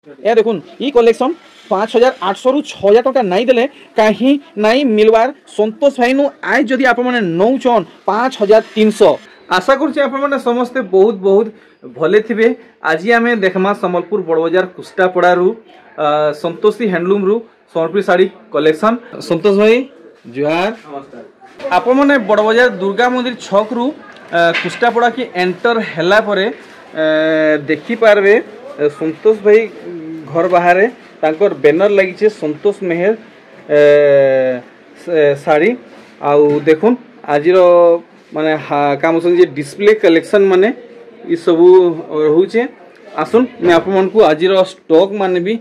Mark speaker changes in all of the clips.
Speaker 1: ए देखुन ई कलेक्शन 5800 रु 6000 टका नहीं देले कहीं नहीं मिलवार संतोष भाई नु आज जदि आप माने नौचन 5300 आशा करछे आप माने समस्ते बहुत बहुत भले थिबे। आज आमे देखमा संबलपुर बड़ बाजार कुष्टापड़ा रु संतोषी हैंडलूम रु समर्पित साड़ी कलेक्शन। संतोष भाई जुहार नमस्कार। आप माने बड़ बाजार दुर्गा मंदिर छक रु कुष्टापड़ा की एंटर हैला परे देखि पारबे संतोष भाई घर बाहर तांकर बैनर लगी संतोष मेहर साड़ी आउ देखुन आज माने काम डिस्प्ले कलेक्शन माने ये सब रोचे। आसुन मैं आप आज स्टॉक माने भी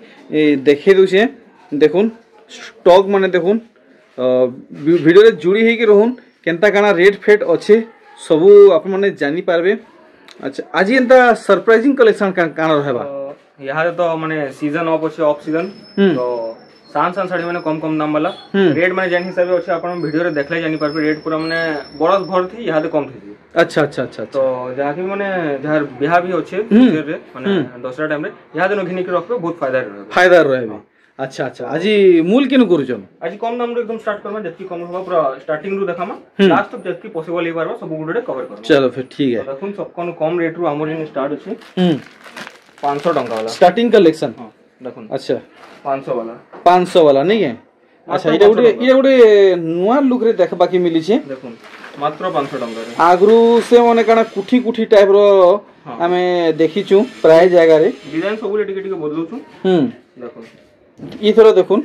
Speaker 1: देखे दूचे। देखुन स्टॉक माने देखुन वीडियो रे जुड़ी है कि रहून केनता काना रेट फेट अच्छे सबू आप माने जानी पारबे। अच्छा आज एंता सरप्राइजिंग कलेक्शन काना रहबा
Speaker 2: यहाँ तो माने सीजन ऑफ अच्छे ऑफ सीजन तो सान सान साड़ी माने कम कम दाम वाला रेट माने जान हिसाब अच्छे अपन वीडियो रे देखले जानी पारबे। रेट पूरा माने बड़ भर थी यहाँ तो कम थी।
Speaker 1: अच्छा अच्छा अच्छा
Speaker 2: तो जहाँ की माने जहाँ ब्याह भी अच्छे रे माने दसरा टाइम रे यहाँ दिन घिनी के रखबे बहुत फायदा रहबे।
Speaker 1: अच्छा अच्छा आज मूल किनु करूछन
Speaker 2: आज कम दाम रे एकदम स्टार्ट करबा जतकी कम होबा पूरा स्टार्टिंग रु देखामा लास्ट तक जतकी पॉसिबल ही पारबा सब गुडे कवर करबा।
Speaker 1: चलो फिर ठीक है।
Speaker 2: देखुन सब कोन कम रेट रु हमर इन स्टार्ट अछि 500 टंका वाला
Speaker 1: स्टार्टिंग कलेक्शन।
Speaker 2: हां देखुन
Speaker 1: अच्छा
Speaker 2: 500
Speaker 1: वाला नहीं है। अच्छा ये गुटे नुआ लुक रे देखबा की मिली छे।
Speaker 2: देखुन मात्र 500 टंका रे
Speaker 1: आगरु से माने काना कुठी कुठी टाइप रो हमें देखिचू प्राय जगह रे
Speaker 2: डिजाइन सब टिके टिके बदलू छु। देखुन
Speaker 1: ई थरो देखुन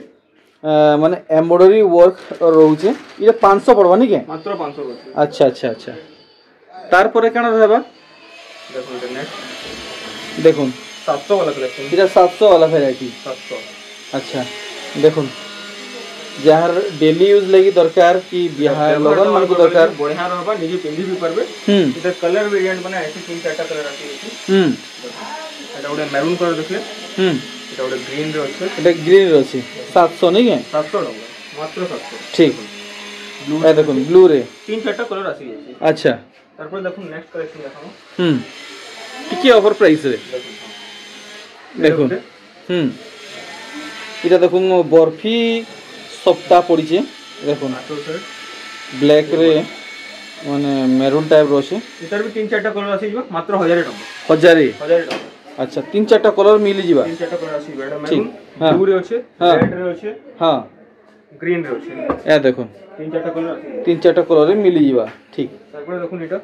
Speaker 1: माने एम्ब्रॉयडरी वर्क रहउचे ये 500 पड़बा नहीं के
Speaker 2: मात्र 500 पड़छ।
Speaker 1: अच्छा अच्छा अच्छा तार परे काना रहबा
Speaker 2: देखुन इंटरनेट
Speaker 1: देखुन
Speaker 2: 700 वाला कलेक्शन
Speaker 1: इरा 700 वाला वैरायटी
Speaker 2: 700।
Speaker 1: अच्छा देखुन जार डेली यूज लगी दरकार कि बिहार लगन मन को दरकार
Speaker 2: बढ़िया रहबा निजे पिंडी भी परबे। इधर कलर वेरिएंट बना ऐसे तीन चारटा कलर आसी अछि। एटा ओडे मैरून कलर देखले एटा ओडे ग्रीन रे अछि
Speaker 1: एटा ग्रीन रे अछि 700 नहीं है
Speaker 2: 700 टका मात्र 700।
Speaker 1: ठीक ब्लू ए देखुन ब्लू रे
Speaker 2: तीन चारटा कलर आसी अछि।
Speaker 1: अच्छा
Speaker 2: तारपर देखुन नेक्स्ट कलेक्शन देखामो
Speaker 1: टिके ऑफर प्राइस रे देखुन इटा देखुन बर्फी सप्ताह पड़ी छे। देखुन ब्लैक रे माने मैरून टाइप रो छे
Speaker 2: इधर भी तीन चारटा कलर आसी जिबा मात्र 1000 टका
Speaker 1: 1000
Speaker 2: टका।
Speaker 1: अच्छा तीन चारटा कलर मिली जिबा
Speaker 2: तीन चारटा कलर आसी बेटा मैरून ब्लू रे अछि रेड रे अछि
Speaker 1: हां
Speaker 2: ग्रीन रे अछि
Speaker 1: ए देखुन
Speaker 2: तीन चारटा कलर आसी
Speaker 1: तीन चारटा कलर रे मिली जिबा। ठीक
Speaker 2: तारपर देखुन इटा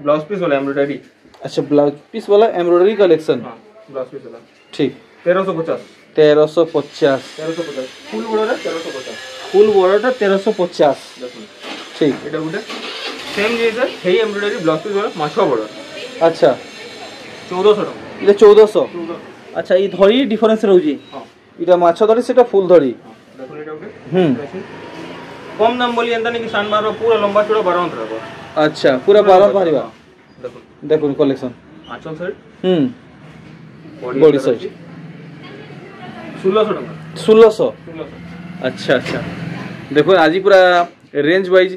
Speaker 2: ब्लाउज पीस वाला एम्ब्रॉयडरी।
Speaker 1: अच्छा ब्लाउज पीस वाला एम्ब्रॉयडरी कलेक्शन।
Speaker 2: हां ब्लाउज पीस वाला ठीक
Speaker 1: 1350
Speaker 2: फुल बॉर्डर 1350
Speaker 1: फुल बॉर्डर 1350
Speaker 2: देखुन
Speaker 1: ठीक
Speaker 2: एटा गुटे सेम जैसे हेई एम्ब्रॉयडरी ब्लाउज पीस वाला माछो बॉर्डर।
Speaker 1: अच्छा
Speaker 2: 1400 टका
Speaker 1: इले 1400। अच्छा ई धड़ी डिफरेंस रहउजी।
Speaker 2: हां
Speaker 1: इटा माछो धड़ी सेटा फुल धड़ी
Speaker 2: देखुन एटा गुटे कम दाम बोली एंता नहीं कि सान मारो पूरा लंबा चौड़ा 12 अंतर रहबो।
Speaker 1: अच्छा पूरा 12 बारिबा
Speaker 2: देखुन
Speaker 1: देखुन कलेक्शन
Speaker 2: आंचल साइड
Speaker 1: बॉडी साइज
Speaker 2: 1600 टका
Speaker 1: 1600। अच्छा अच्छा देखो आज पूरा रेंज वाइज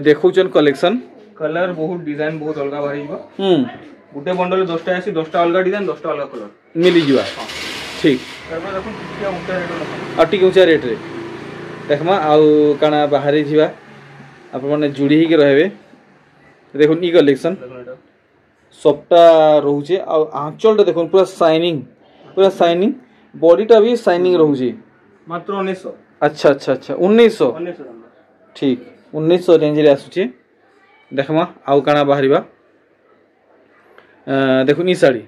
Speaker 1: देखौचन कलेक्शन
Speaker 2: कलर बहुत डिजाइन बहुत अलगा बाहरी जिवो। गुटे बंडल 10टा आसी 10टा अलगा डिजाइन 10टा अलगा कलर
Speaker 1: मिली जिवा। ठीक
Speaker 2: तारपर देखुन किया ऊंचा रेट
Speaker 1: आ टिक ऊंचा रेट रे देखमा आउ काना बाहरी जिवा आप माने जुड़ी ही के रहबे। देखुन ई कलेक्शन सबटा रहउचे आ आंचल देखुन पूरा शाइनिंग बॉडीटा भी शाइनिंग रहउचे
Speaker 2: मात्र 1900।
Speaker 1: अच्छा अच्छा अच्छा 1900 ठीक 1900 रेंज रे आसुचे। देखमा आउ काना बाहरीबा देखुन ई साड़ी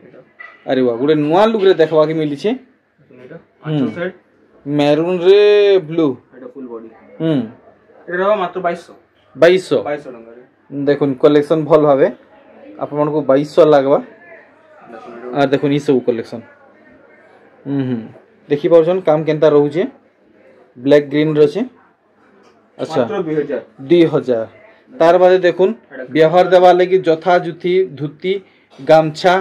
Speaker 1: अरे वाह गुडे नुआ लुक रे देखबा के मिली छे।
Speaker 2: आंचल साइड
Speaker 1: मैरून रे ब्लू
Speaker 2: एटा फुल बॉडी एटा मात्र 2200 टका रे।
Speaker 1: देखुन कलेक्शन भल भावे आप मन को 2200 लागबा। आ देखुन ई सब कलेक्शन देखि पाउछन काम केनता रहउचे ब्लैक ग्रीन रछे। अच्छा
Speaker 2: मात्र
Speaker 1: 2000 तार बादे देखुन व्यवहार देवा लगी जथा जुथी धुती गामछा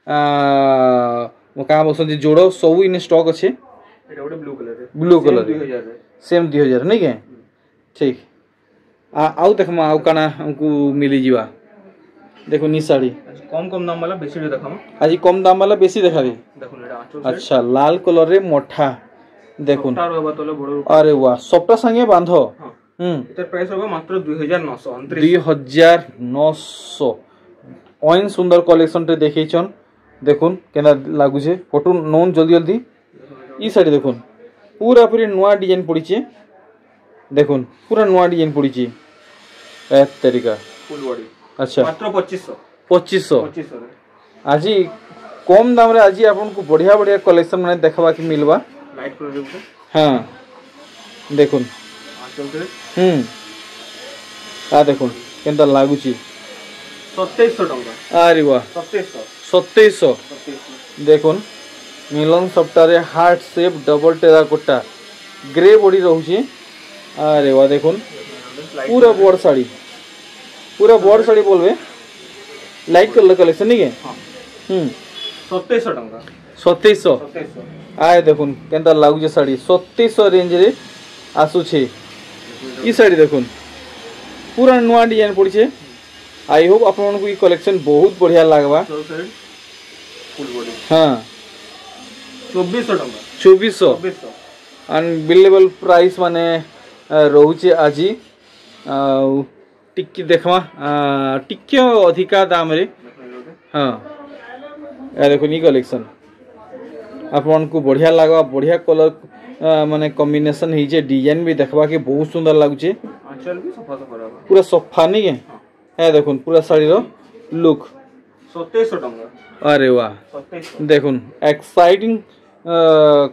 Speaker 1: काम बसन जोड़ो सब इन स्टॉक अच्छे।
Speaker 2: एटा ओडे
Speaker 1: ब्लू कलर
Speaker 2: 2000 रे
Speaker 1: सेम 2000 नहीं के ठीक आउ देखमा आउ काना हमको मिली जिवा দেখুন ই শাড়ি
Speaker 2: কম কম দাম वाला বেশি দেখাম
Speaker 1: আজি কম দাম वाला বেশি দেখাবি
Speaker 2: দেখুন এটা আঁচল
Speaker 1: আচ্ছা লাল কালার রে মোটা দেখুন
Speaker 2: তার হবে তলে বড়
Speaker 1: আরে বাহ সবটা সঙ্গে বাঁধ
Speaker 2: এটার প্রাইস হবে মাত্র 2929
Speaker 1: 2900 অইন সুন্দর কলেকশন রে দেখাইছন দেখুন কেনা লাগুছে ফটো নন জলদি জলদি ই শাড়ি দেখুন পুরা পুরি নয়া ডিজাইন পড়িছে দেখুন পুরা নয়া ডিজাইন পড়িছে এক তরিকা
Speaker 2: ফুল বডি
Speaker 1: আচ্ছা
Speaker 2: মাত্র 2500
Speaker 1: 2500 আজি কম দাম রে আজি आपनको बढ़िया बढ़िया कलेक्शन माने देखबा के मिलबा
Speaker 2: लाइट कलर रे
Speaker 1: हां देखुन
Speaker 2: आंचल के
Speaker 1: आ देखुन केनता लागुची
Speaker 2: 2700 टंका
Speaker 1: अरे वाह 2700 देखुन मिलन सप्ताह heart shape double terracotta grey body रहउची अरे वाह देखुन पूरा बड़ साड़ी बोलबे लाइट कलर कलेक्शन नहीं है
Speaker 2: हां 2700 टंका
Speaker 1: 2700 आए देखुन केनता लागुचे साड़ी 2700 रेंज रे आसु छे ई साड़ी देखुन पूरा नवा डिजाइन पड़ी छे आई होप आप लोगन को ई कलेक्शन बहुत बढ़िया लागबा
Speaker 2: फुल बॉडी
Speaker 1: हां
Speaker 2: 2400 टंका
Speaker 1: 2400 अनबिलीवेबल प्राइस माने रहउचे आजी टिक्की देखमा टिक्की अधिका दाम रे हां ए देखो नी कलेक्शन आपन को बढ़िया लागबा बढ़िया कलर माने कॉम्बिनेशन ही जे डिजाइन भी देखबा के बहुत सुंदर लागुचे
Speaker 2: आंचल भी सफा सफा
Speaker 1: पूरा सफा नहीं है ए देखुन पूरा साड़ी रो लुक
Speaker 2: 2700 टंका
Speaker 1: अरे वाह
Speaker 2: 2700
Speaker 1: देखुन एक्साइटिंग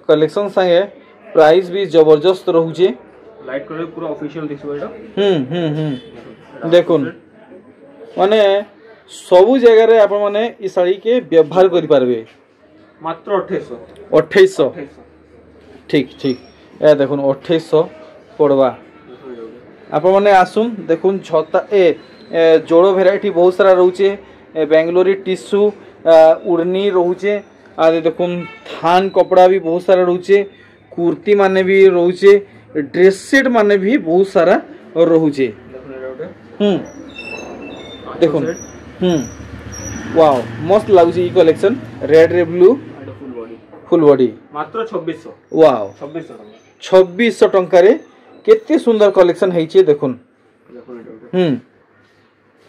Speaker 1: कलेक्शन संगे प्राइस भी जबरदस्त रहउचे
Speaker 2: लाइट कलर पूरा ऑफिशियल दिसबो एटा
Speaker 1: देखुन माने सबु जगह रे आपण माने ई साड़ी के व्यवहार करि पारबे
Speaker 2: मात्र 2800
Speaker 1: ठीक ठीक ए देखुन 2800 पड़वा आपण माने आसुन देखुन छता जोड़ो वेराइटी बहुत सारा रहउचे बेंगलोरी टिश्यू उड़नी रहउचे आ देखुन थान कपड़ा भी बहुत सारा रहउचे कुर्ती माने भी रहउचे ड्रेस सेट माने भी बहुत सारा रहउचे देखुन वाओ मस्त लागुचे ई कलेक्शन रेड रे ब्लू फुल बॉडी
Speaker 2: मात्र 2600
Speaker 1: वाओ 2600 टंका रे केते सुंदर कलेक्शन हेइचे देखुन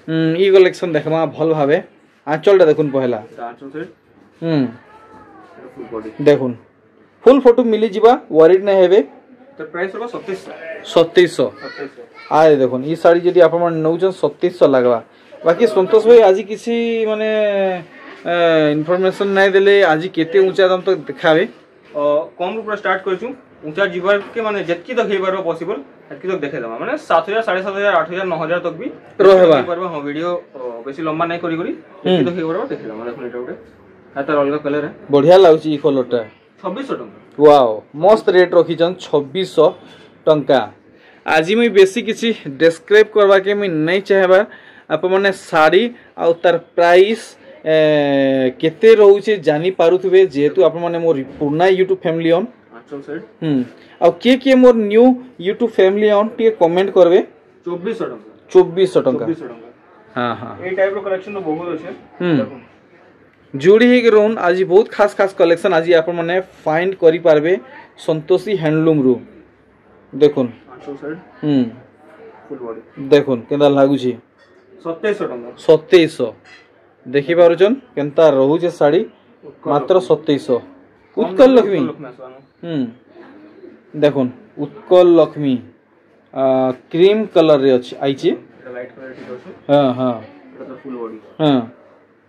Speaker 1: ई कलेक्शन देखमा भल भाबे आंचलटा देखुन पहला
Speaker 2: आंचल से फुल बॉडी
Speaker 1: देखुन फुल फोटो मिली जीवा वरीड नै हेबे
Speaker 2: तो प्राइस होगा
Speaker 1: 2700 आए देखुन ई साड़ी जदी आप मन नौजन 2700 लागबा बाकी संतोष भाई आज किसी माने इन्फॉर्मेशन नहीं देले आज केते ऊंचा दाम तक देखाबे
Speaker 2: कम रूप स्टार्ट करछु ऊंचा जीवर के माने जतकी तक हे बारो पॉसिबल ततकी तक देखे दमा माने 7000 7500 8000 9000 तक भी
Speaker 1: रहबा
Speaker 2: परबा हां वीडियो बेसी लंबा नहीं करी करी जतकी तक हे बारो देखे दमा देखुन एटा उठे हातार अलग कलर है
Speaker 1: बढ़िया लागुची ई कलरटा
Speaker 2: 2600 टंका
Speaker 1: वाओ मस्त रेट रखिजन 2600 टंका आज मुई बेसी किसी डिस्क्राइब करबा के मुई नहीं चाहबा आप माने साड़ी आ तार प्राइस केते रहउचे जानी पारुथबे जेहेतु आप माने मोर पुरना YouTube family on
Speaker 2: Anchal side
Speaker 1: आ के मोर न्यू YouTube फैमिली ऑन टे कमेंट करबे 2400 टंका हां हां
Speaker 2: ए टाइप रो कलेक्शन तो बहुत अछि
Speaker 1: जोड़ी हे के रोन आज बहुत खास खास कलेक्शन आज आप माने फाइंड करि पारबे संतोषी हैंडलूम रो देखुन
Speaker 2: आंचल साइड फुल बॉडी
Speaker 1: देखुन केदा लागु छी
Speaker 2: 2700 टंका
Speaker 1: 2700 देखि पारुचन केनता रहउचे साड़ी मात्र 2700 उत्कल लक्ष्मी देखुन उत्कल लक्ष्मी क्रीम कलर रे अछि आइचे
Speaker 2: लाइट कलर ठीक अछि
Speaker 1: हां हां
Speaker 2: एटा फुल बॉडी
Speaker 1: हां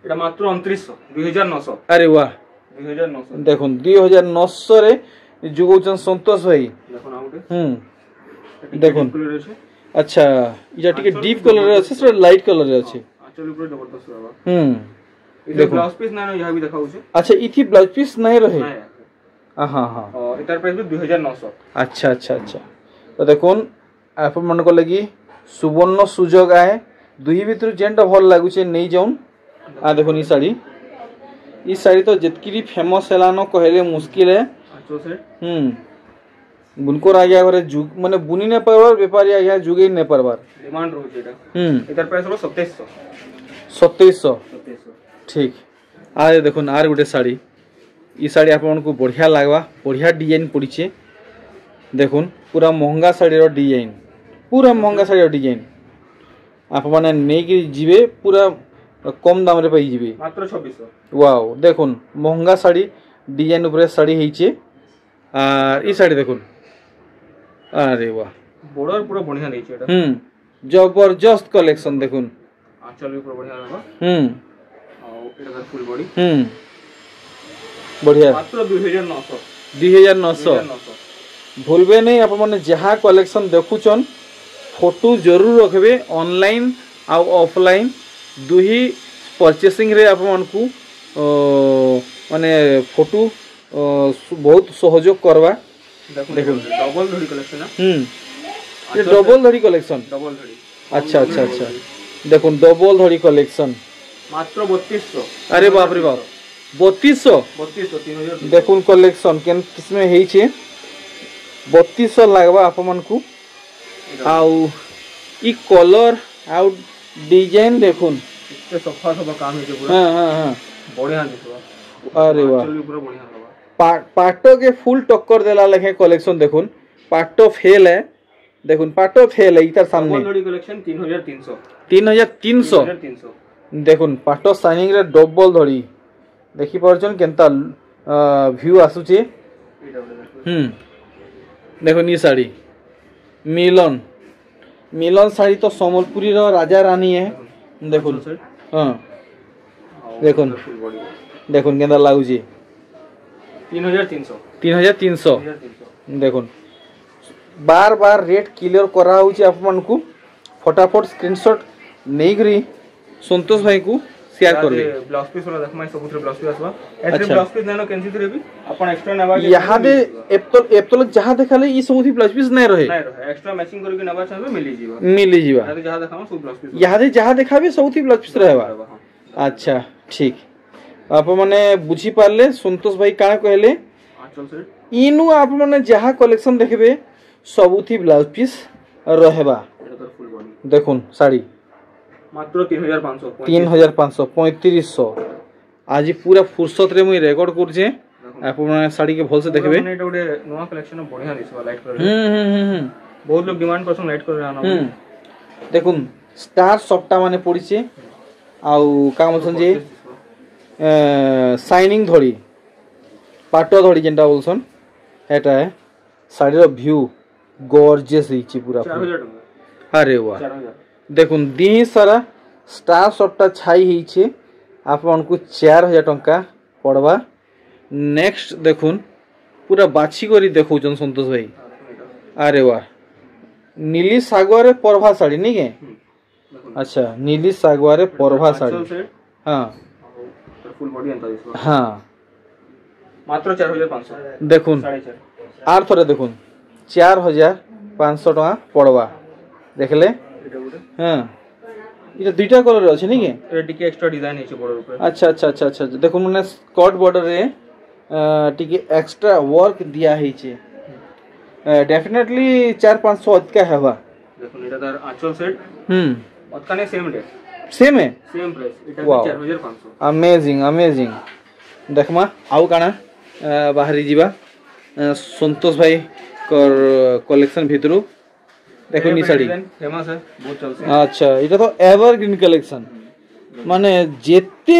Speaker 2: एटा मात्र 2900 2900
Speaker 1: अरे वाह
Speaker 2: 2900
Speaker 1: देखुन 2900 रे जुगोचन संतोष भाई
Speaker 2: देखुन आउटे
Speaker 1: देखुन अच्छा इजा टिके डीप कलर रे अछि से लाइट कलर रे अछि
Speaker 2: आंचल ऊपर जबरदस्त रहबा देखो ब्लाउज पीस ना यहां भी देखाउ छै
Speaker 1: अच्छा इथि ब्लाउज पीस नहीं रहे हां हां
Speaker 2: और इतार प्राइस भी 2900
Speaker 1: अच्छा अच्छा अच्छा तो देखुन आप मन को लगी सुवर्ण सुजोग आए दुही भीतर जेंटा भल लागु छै नहीं जाउन आ देखुन ई साड़ी तो जितकी भी फेमस हेलानो कहले मुश्किल है
Speaker 2: आंचल से
Speaker 1: बुनकोर आ गया घरे जुग माने बुनी ने परबार व्यापारी आ गया जुगे ने परबार
Speaker 2: डिमांड रहउ छै एटा इतार प्राइस हो 2700
Speaker 1: 2700 ठीक। आरे देखुन आर गोटे शाड़ी ई शाड़ी आपको बढ़िया लगवा बढ़िया डिजाइन पड़े देखुन पूरा महंगा शाड़ी डिजाइन पूरा महंगा शाड़ी डिजाइन आप मैंने नहीं जीवे पूरा कम दाम रे पाई जीवे
Speaker 2: मात्र 2600
Speaker 1: वाओ देखुन महंगा शाड़ी डिजाइन ऊपर शाड़ी होइछे आर ई शाड़ी देखुन अरे वाह
Speaker 2: बॉर्डर पूरा बढ़िया देइछे एटा
Speaker 1: जबरदस्त कलेक्शन देखुन
Speaker 2: आंचल भी पूरा बढ़िया रहबा आ एटा फुल बॉडी
Speaker 1: बढ़िया
Speaker 2: मात्र 2900
Speaker 1: 2900 भूलबे नहीं आप मैंने जहाँ कलेक्शन देखुचन फोटो जरूर रखबे ऑनलाइन आ ऑफलाइन दुही परचेसिंग रे आप मानकू माने फोटो बहुत सहयोग करवा
Speaker 2: देखो डबल धड़ी कलेक्शन
Speaker 1: ये डबल धड़ी कलेक्शन
Speaker 2: डबल धड़ी
Speaker 1: अच्छा अच्छा अच्छा देखो डबल धड़ी कलेक्शन
Speaker 2: मात्र 3200
Speaker 1: अरे बाप रे बाप 3200
Speaker 2: 3000
Speaker 1: देखो कलेक्शन केन किसमें है छे 3200 लागबा आप मानकू आउ ई कलर आउ डिजाइन देखुन
Speaker 2: इतने सफा सफा काम है पूरा
Speaker 1: हां हां हां
Speaker 2: बढ़िया दिसबा
Speaker 1: अरे वाह
Speaker 2: चल पूरा बढ़िया रहबा
Speaker 1: पाटो के फुल टक्कर देला लेखे कलेक्शन देखुन पाटो फेल है देखुन पाटो फेल है इधर सामने
Speaker 2: डबल धड़ी कलेक्शन 3300
Speaker 1: 3300 देखुन पाटो साइनिंग रे डबल धड़ी देखि परछन केनता व्यू आसुचे देखुन ई साड़ी मिलन मिलन साड़ी तो सम्बलपुरी रो राजा रानी है देखुन हां देखुन देखुन केनता लागुची 3300 देखुन बार बार रेट क्लियर करा होची आप मन को फटाफट स्क्रीनशॉट नहीं करी संतोष भाई को शेयर कर ले
Speaker 2: ब्लाउज पीस वाला देखमा सबुत्र ब्लाउज पीस आसबा एथरे ब्लाउज पीस नेनो कैंसी थरे भी अपन एक्स्ट्रा नेबा
Speaker 1: यहां दे एप्पल जहां देखाले ई सबुथि ब्लाउज पीस नहीं रहे
Speaker 2: एक्स्ट्रा मैचिंग करके नेबा चाहबे मिली जीवा यहां जहां देखाम सब ब्लाउज पीस
Speaker 1: यहां दे जहां देखाबे सबुथि ब्लाउज पीस रहबा अच्छा ठीक आप माने बुझी पारले संतोष भाई काना कहले
Speaker 2: आंचल सेट
Speaker 1: इनु आप माने जहां कलेक्शन देखबे सबुथि ब्लाउज पीस रहबा
Speaker 2: फुल बॉडी
Speaker 1: देखुन साड़ी
Speaker 2: मात्र 3500
Speaker 1: 3500 आज पूरा फुर्सत रे मुई रेकॉर्ड करछे आप माने साड़ी के भल से देखबे
Speaker 2: माने एटा ओडे नवा कलेक्शन बढ़िया दिसबा लाइट कर बहुत लोग डिमांड करसन लाइट कर आना
Speaker 1: देखुन स्टार सफ्टा माने पड़ीछे आउ का बोलछन जे साइनिंग धड़ी पाटो धड़ी जेंटा बोलछन एटा है साड़ी रो व्यू गॉर्जियस हिची पूरा
Speaker 2: 4000
Speaker 1: अरे वाह
Speaker 2: 4000
Speaker 1: देखुन दी सारा स्टार सफ्टा छाई हिचे आप मानकू 4000 टंका पड़वा नेक्स्ट देखुन पूरा बाछी करी देखौछन संतोष भाई अरे वाह नीली सागवारे परभा साड़ी नहीं के अच्छा नीली सागवारे परभा साड़ी हां
Speaker 2: फुल बॉडी अंता दिसबा
Speaker 1: हां
Speaker 2: मात्र 4500
Speaker 1: देखुन आर थरे देखुन 4500 टका पड़वा देखले हां इटा दुईटा कलर अछि नहीं के
Speaker 2: ए टिके एक्स्ट्रा डिजाइन है बॉर्डर ऊपर
Speaker 1: अच्छा अच्छा अच्छा अच्छा देखो माने स्कर्ट बॉर्डर रे टिके एक्स्ट्रा वर्क दिया है छे डेफिनेटली 4-500 अधिक हेबा
Speaker 2: देखो एटा तार आंचल सेट ओतकाने सेम रेट
Speaker 1: सेम है
Speaker 2: सेम प्राइस एटा 4500
Speaker 1: अमेजिंग अमेजिंग देखमा आउ काना बाहरी जीवा संतोष भाई कर कलेक्शन भितरु देखो नी साड़ी
Speaker 2: फेमस है बहुत चलसे
Speaker 1: अच्छा इटा तो एवरग्रीन कलेक्शन माने जेते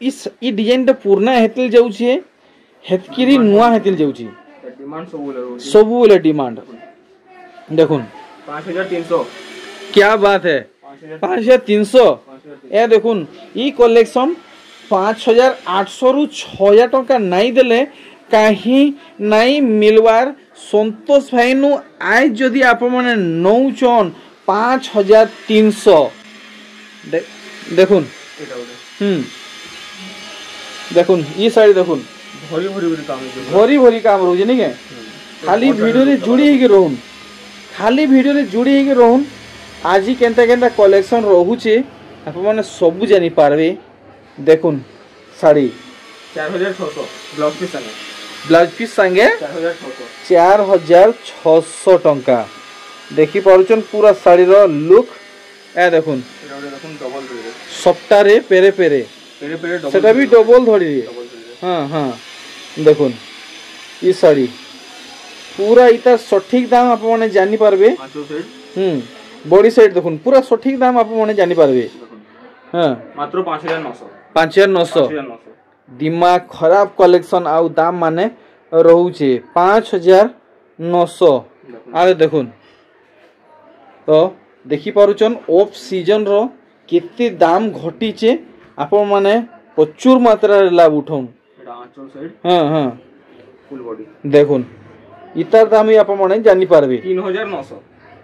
Speaker 1: इस ई डिजाइन ता पूर्ण हेतिल जाउ छे हेतकिरी नुआ हेतिल जाउ छे
Speaker 2: डिमांड
Speaker 1: सब वाला डिमांड देखुन
Speaker 2: 5300
Speaker 1: क्या बात है 5300 ए देखुन ई कलेक्शन 5800 रु 6000 टका नहीं देले कहीं नहीं मिलवार संतोष भाई नु आज जदि आप माने नौचन 5300 देखुन देखुन ये साड़ी देखुन
Speaker 2: भरी भरी काम है
Speaker 1: भरी भरी काम रहू नहीं के खाली वीडियो रे जुड़ी ही के रहून खाली वीडियो रे जुड़ी ही के रहून आज ही केंता केंता कलेक्शन रहू छे आप माने सब जानि पारबे देखुन साड़ी
Speaker 2: 4600 ब्लाउज पीस संगे
Speaker 1: ब्लाउज पीस संगे
Speaker 2: 4600
Speaker 1: 4600 टंका देखि पारुचन पूरा साड़ी रो लुक ए देखुन
Speaker 2: এটা ওটা দেখুন ডবল ধরি
Speaker 1: সবটারে পেরে পেরে
Speaker 2: পেরে পেরে ডবল
Speaker 1: সেটা भी ডবল ধরি রে हाँ हाँ देखुन ई साड़ी पूरा इता सठिक दाम आप माने जानि पारबे
Speaker 2: आंचल साइड
Speaker 1: बॉडी साइड देखुन पूरा सठिक दाम आप माने जानि पारबे हाँ
Speaker 2: मात्र 5900
Speaker 1: 5900 दिमाग खराब कलेक्शन आउ दाम माने रहउचे 5900 आरे देखुन तो देखि पारुचन ऑफ सीजन रो केते दाम घटीचे आपण माने प्रचुर मात्रा रे लाभ उठाउन
Speaker 2: एटा आंचल साइड
Speaker 1: हां हां
Speaker 2: फुल बॉडी
Speaker 1: देखुन इतार दाम ही आपण माने जानि पारबे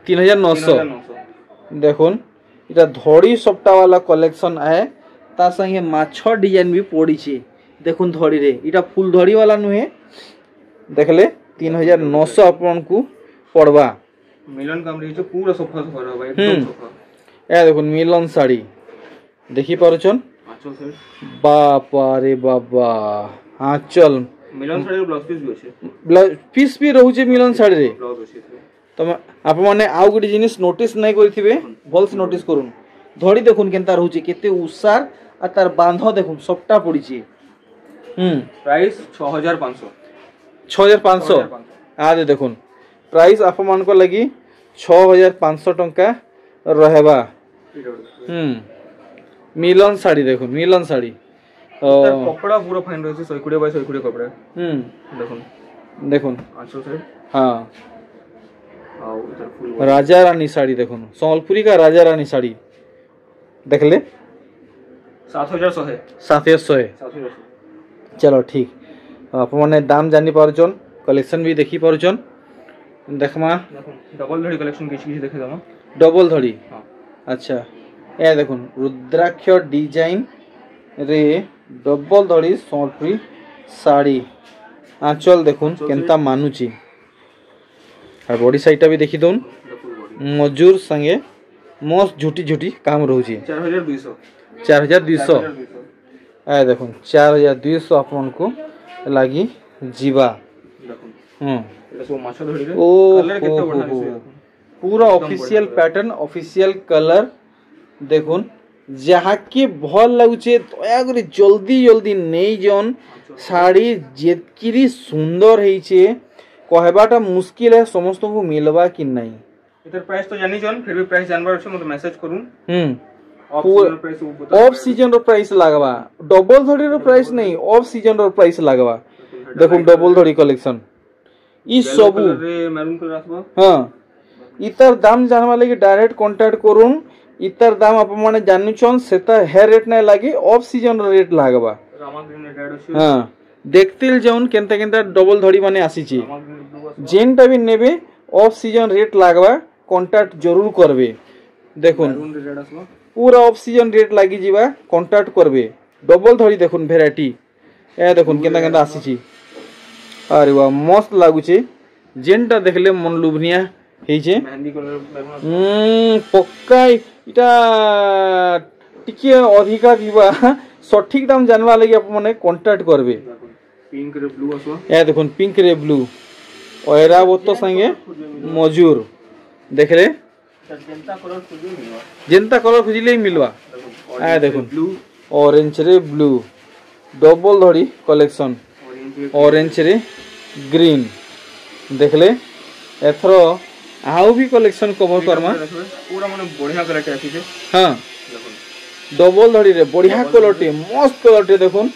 Speaker 1: 3900 देखुन इटा धड़ी सप्ता वाला कलेक्शन आए ता संगे माछ डिजाइन भी पड़ी छे देखुन धड़ी रे इटा फुल धड़ी वाला नुहे देखले 3900 अपन को पड़वा
Speaker 2: मिलन काम रही पूरा सोफा सोफा रहा भाई एकदम सोफा
Speaker 1: ए देखुन मिलन साड़ी देखि पारुचन
Speaker 2: आंचल साइड
Speaker 1: बापा रे बाबा आंचल
Speaker 2: मिलन साड़ी ब्लाउज पीस भी अछि
Speaker 1: ब्लाउज पीस भी रहउचे मिलन साड़ी रे
Speaker 2: ब्लाउज अछि
Speaker 1: तमे आप माने आउ गुडी जिनिस नोटिस नै करथिबे भल से नोटिस करूं धड़ी देखुन केनता रहउचे केते उसार आ तार बांध देखुन सबटा पड़ी छी
Speaker 2: प्राइस 6500
Speaker 1: 6500 आदे देखुन प्राइस आप मान को लगी 6500 टंका रहेबा मिलन साड़ी देखुन मिलन साड़ी
Speaker 2: कपड़ा पूरा फाइन रहছে 120 बाय 120 कपड़ा देखुन
Speaker 1: देखुन
Speaker 2: आंचल साइड
Speaker 1: हां
Speaker 2: आओ इधर फुल
Speaker 1: राजा रानी साड़ी देखुन संबलपुरी का राजा रानी साड़ी देखले 7100 चलो ठीक आप माने दाम जानि पारचन कलेक्शन भी देखि पारचन देखमा
Speaker 2: डबल धड़ी कलेक्शन किछ किछ देखे दमा
Speaker 1: डबल धड़ी
Speaker 2: हां
Speaker 1: अच्छा ए देखुन रुद्राक्ष डिजाइन रे डबल धड़ी संबलपुरी साड़ी आंचल देखुन केनता मानुची और बॉडी साइडटा भी देखि दोन मजूर संगे मस्त झुटी झुटी काम रहउची 4200 ए देखुन 4200 आपन को लागी जीवा देखुन
Speaker 2: एटा सो माछा धड़ी रे
Speaker 1: ओ
Speaker 2: कलर केते बढ़ा दिसे
Speaker 1: पूरा ऑफिशियल पैटर्न ऑफिशियल कलर देखुन जहाँ के भल लगुचे दया करी जल्दी जल्दी नहीं जन साड़ी जेतकिरी सुंदर हेइचे कहबाटा मुश्किल है समस्त को मिलवा कि नहीं
Speaker 2: इधर प्राइस तो जानी जन फिर भी प्राइस जानबार छै मत मैसेज करूं
Speaker 1: ऑफ सीजन रो प्राइस लागबा डबल धड़ी रो प्राइस नहीं ऑफ सीजन रो प्राइस लागबा देखो डबल धड़ी कलेक्शन ई सब
Speaker 2: रे मैरून कलर आसबा
Speaker 1: हां इतर दाम जानवा लागि डायरेक्ट कांटेक्ट करूं इतर दाम आप माने जानुछन सेता हेयर रेट नै लागि ऑफ सीजन रो रेट लागबा
Speaker 2: रामा ग्रीन रेड अछि
Speaker 1: हां देखतिल जौन केनता केनता डबल धड़ी माने आसीची जेनटा भी नेबे ऑफ सीजन रेट लागबा कांटेक्ट जरूर करबे देखुन पूरा ऑफ सीजन रेट लागी जीवा कांटेक्ट करबे डबल धड़ी देखुन वैरायटी ए देखुन केनता केनता आसीची अरे वाह मस्त लागुचे जेनटा देखले मन लुभनिया हेइचे
Speaker 2: मेहंदी कलर
Speaker 1: पक्का इटा टिके अधिका दिबा सठिक दाम जानवा लागि आप माने कांटेक्ट करबे
Speaker 2: पिंक रे ब्लू आसो
Speaker 1: ए देखुन पिंक रे ब्लू ओएरा बोतो संगे मजूर देखले जेंता कलर खुजिले मिलवा ए देखुन
Speaker 2: ब्लू
Speaker 1: ऑरेंज रे ब्लू डबल धड़ी कलेक्शन ऑरेंज रे ग्रीन देखले एथरो आउ भी कलेक्शन कवर करमा
Speaker 2: पूरा माने बढ़िया क्वालिटी आसी छे
Speaker 1: हां डबल धड़ी रे बढ़िया क्वालिटी मस्त क्वालिटी देखुन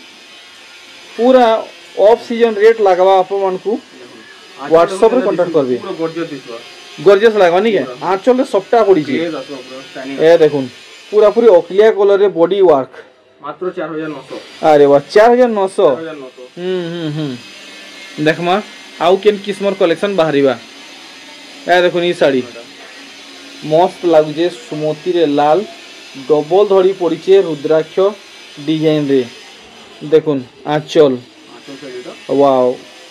Speaker 1: पूरा ऑफ सीजन रेट लागबा अपन को व्हाट्सएप रे कांटेक्ट करबे
Speaker 2: पूरा गॉर्जियस दिसबा
Speaker 1: गॉर्जियस लागबा नी के आंचल रे सबटा पड़ी छी ए देखुन पूरा पूरी ओक्लिया कलर रे बॉडी वर्क
Speaker 2: मात्र 4900
Speaker 1: अरे वाह 4900 देखमा आउ केन किस्मर कलेक्शन बाहरीबा ए देखुन ई साड़ी मस्त लागुजे सुमती रे लाल डबल धड़ी पड़ीचे रुद्राक्ष डिजाइन रे देखुन आंचल वाओ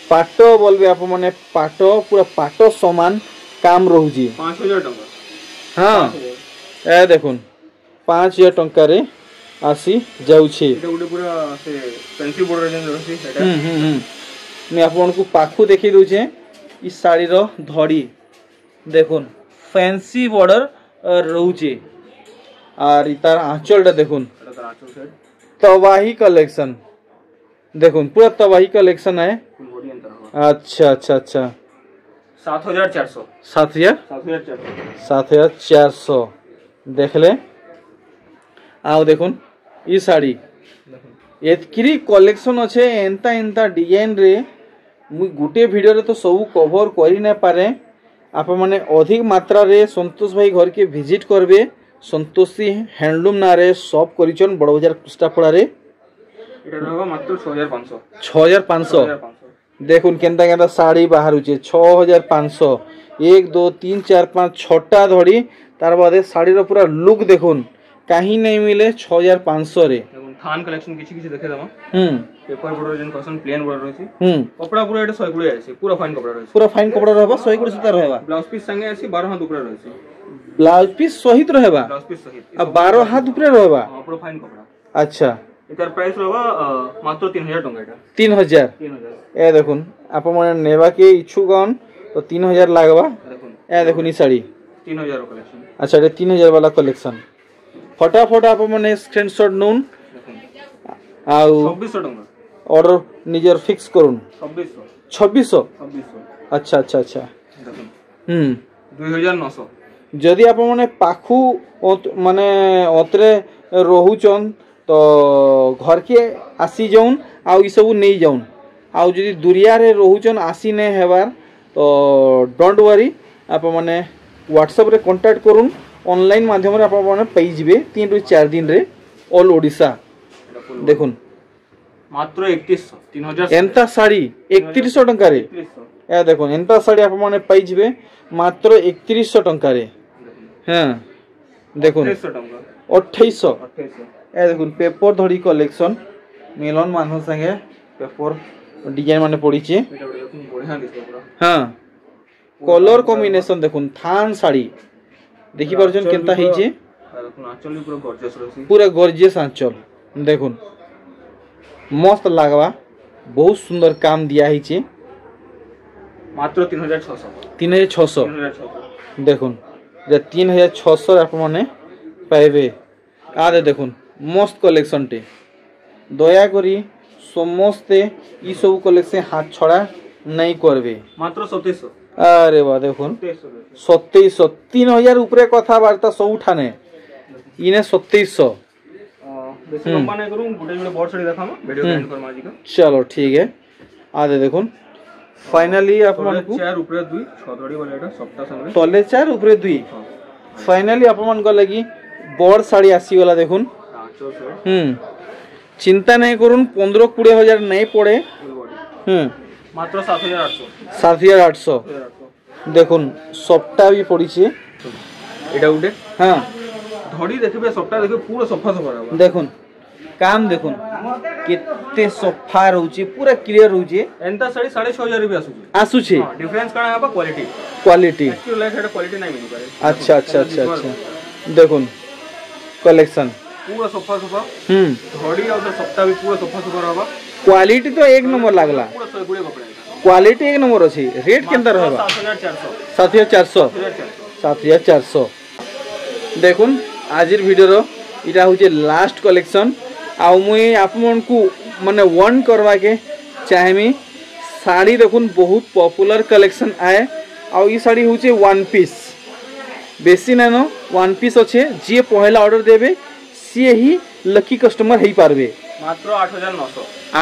Speaker 1: पाटो बोलबे आप माने पाटो पूरा पाटो समान काम रहउजी
Speaker 2: 5000 टका
Speaker 1: हां ए देखुन 5000 टका रे आसी जाउछे
Speaker 2: एटा गुटे पूरा से फैंसी बॉर्डर जेन रहसी सेटा
Speaker 1: मैं आपन को पाखु देखि दउछे ई साड़ी रो धड़ी देखुन फैंसी बॉर्डर रहउचे আর তার আঁচলটা দেখুন
Speaker 2: এটা তার আঁচল সাইড
Speaker 1: তবাহি কালেকশন দেখুন পুরো তবাহি কালেকশন है
Speaker 2: ফুল বডি এন্টার হবে
Speaker 1: अच्छा अच्छा अच्छा
Speaker 2: 7400
Speaker 1: 7400 7400 देखले आओ देखुन ई साड़ी एतकिरी कलेक्शन अच्छे एंता एंता डिजाइन रे मुई गुटे वीडियो रे तो सब कवर करि न पारे आप माने अधिक मात्रा रे संतोष भाई घर के विजिट करबे संतोषी हैंडलूम ना रे शॉप करिचन बड़ बाजार कृष्णापड़ा रे
Speaker 2: এটা হবে মাত্র 6500
Speaker 1: 6500 देखुन केंता केंता साड़ी बाहर उचे 6500 1 2 3 4 5 छटा धड़ी तार बादे साड़ी रो पूरा लुक देखुन कहीं नहीं मिले 6500 रे
Speaker 2: দেখুন থান কালেকশন কিছু কিছু দেখে দাও পেপার বর্ডার যেন কসন প্লেন বর্ডার রয়েছে কপড়া পুরো এটা 100 গুড়ি আছে পুরো ফাইন কপড়া রয়েছে
Speaker 1: पूरा फाइन कपड़ा रहबा 100 गुड़ सुता रहबा
Speaker 2: ব্লাউজ পিস সঙ্গে আছে 12 হাত উপরে রয়েছে
Speaker 1: ब्लाउज पीस सहित रहबा
Speaker 2: ব্লাউজ পিস সহিত
Speaker 1: अब 12 हाथ ऊपर रहबा
Speaker 2: পুরো ফাইন কপড়া
Speaker 1: अच्छा
Speaker 2: এটার প্রাইস হবে মাত্র 3000 টাকা এটা
Speaker 1: 3000
Speaker 2: 3000
Speaker 1: ए देखुन आप माने नेबा के इच्छुक हन तो 3000 लागबा
Speaker 2: দেখুন
Speaker 1: ए देखुन ई साड़ी
Speaker 2: 3000 কালেকশন
Speaker 1: अच्छा ये 3000 वाला कलेक्शन फटाफट आप माने स्क्रीनशॉट नून
Speaker 2: দেখুন
Speaker 1: आउ
Speaker 2: 2600 টাকা
Speaker 1: ऑर्डर निजर फिक्स करुन
Speaker 2: 2600
Speaker 1: 2600
Speaker 2: 2600
Speaker 1: अच्छा अच्छा अच्छा
Speaker 2: দেখুন 2900
Speaker 1: जदि आप माने पाखु माने अतरे रहुचन तो घर के आसी जाउन आउ ई सब नहीं जाउन आउ जदि दुरिया रे रहुचन आसी ने हेबार तो डोंट वरी आप माने व्हाट्सएप रे कांटेक्ट करुन ऑनलाइन माध्यम रे आप माने पाई जिवे 3 रु 4 दिन रे ऑल ओडिशा देखुन
Speaker 2: মাত্র 3100 3000
Speaker 1: एंता साड़ी 3100 टंका रे
Speaker 2: 3100
Speaker 1: ए देखुन एंता साड़ी आप माने पाई जिवे मात्र 3100 टंका रे हां देखुन
Speaker 2: 2800 টাকা
Speaker 1: 2800
Speaker 2: 2800
Speaker 1: ए देखुन पेपर धड़ी कलेक्शन मिलन मानव संगे पेपर डिजाइन माने पड़ी छे
Speaker 2: এটা দেখুন বঢ়িয়া দিছে পুরো
Speaker 1: हां कलर कॉम्बिनेशन देखुन थान साड़ी देखि परछन केनता हेई छे
Speaker 2: দেখুন আঁচল পুরো গর্জিয়াস রয়েছে
Speaker 1: पूरा गॉर्जियस आंचल देखुन मस्त लागवा बहुत सुंदर काम दिया हेई छे
Speaker 2: মাত্র 3600
Speaker 1: 3600
Speaker 2: 3600
Speaker 1: देखुन जे 3600 आप माने पाइबे आदे देखुन मस्त कलेक्शन टे दया करी समस्ते ई सब कलेक्शन हाथ छड़ा नहीं करबे
Speaker 2: মাত্র 2700
Speaker 1: अरे वाह देखुन 2700 3000 ऊपर कथाबार्ता सब उठाने इने 2700
Speaker 2: বেশি লম্বা নাই করুম গুটে গুটে বড় ছড়ি দেখাম ভিডিও এন্ড করম আজি का
Speaker 1: चलो ठीक है आदे देखुन फाइनली अपन को
Speaker 2: চার উপরে 2 6 ধড়ি বলে এটা সপ্তাহ সামনে
Speaker 1: तले 4 ऊपर 2 फाइनली अपन को लगी बड़ साड़ी आसी वाला देखुन
Speaker 2: আঁচল সাইড
Speaker 1: चिंता नहीं करुन 15-20 हजार नहीं पड़े
Speaker 2: ফুল বডি মাত্র 7800
Speaker 1: 7800 দেখুন সবটা भी पड़ी छे
Speaker 2: এটা উঠে
Speaker 1: हाँ
Speaker 2: ধড়ি দেখবে সবটা দেখবে পুরো সফা সফা হবে
Speaker 1: देखुन काम देखुन केते सफा रहउची पूरा क्लियर रहउची
Speaker 2: एंता साड़ी 6500 रुपया आसुची
Speaker 1: आसुची
Speaker 2: हां डिफरेंस काना है क्वालिटी
Speaker 1: क्वालिटी
Speaker 2: एक्चुअली लाइक है क्वालिटी नहीं मिली पारे
Speaker 1: अच्छा अच्छा अच्छा अच्छा देखुन कलेक्शन
Speaker 2: पूरा सफा सफा धड़ी और सप्ताह भी पूरा सफा सफा रहबा
Speaker 1: क्वालिटी तो एक नंबर लागला
Speaker 2: पूरा 100 गुड़े कपड़ा
Speaker 1: क्वालिटी एक नंबर अछि रेट केंता रहबा 7400 7400 देखुन आजिर वीडियो रो इटा होचे लास्ट कलेक्शन आ मुई आपमन को माने वन करवा के चाहेमी साड़ी देखुन बहुत पॉपुलर कलेक्शन आए आ ई साड़ी होचे वन पीस बेसी नानो वन पीस अच्छे जे पहला ऑर्डर देबे सी ही लकी कस्टमर हेई पारबे
Speaker 2: मात्र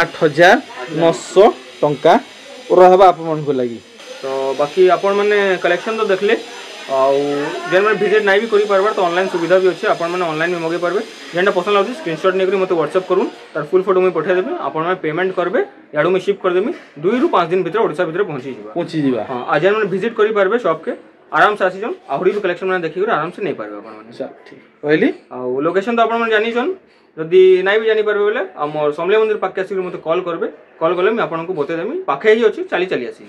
Speaker 1: 8900 टंका रहबा आपमन को लगी
Speaker 2: तो बाकी आपण माने कलेक्शन तो देखले आउ जेन में विजिट नहीं भी करी परबा तो ऑनलाइन सुविधा भी अच्छे आपण माने ऑनलाइन में मगे परबे जेनटा पसंद लाउची स्क्रीनशॉट नेकरी मते व्हाट्सएप करूँ तार फुल फोटो में पठा देबे आपण में पेमेंट करबे याडू में शिप कर देबे 2 रु 5 दिन भीतर ओडिसा भीतर पहुंची जीवा हां आज जेन में विजिट करी परबे शॉप के आराम से आसी जन आहुरी भी कलेक्शन में देखि आराम से नहीं परबे आपण माने
Speaker 1: अच्छा ठीक कहली
Speaker 2: आ लोकेशन तो आपण माने जानि जन जदी नहीं भी जानी परबे बोले हमर समले मंदिर पाके आसी मते कॉल करबे कॉल करले मैं आपण को बते देमी पाखे ही अछि चली चली आसी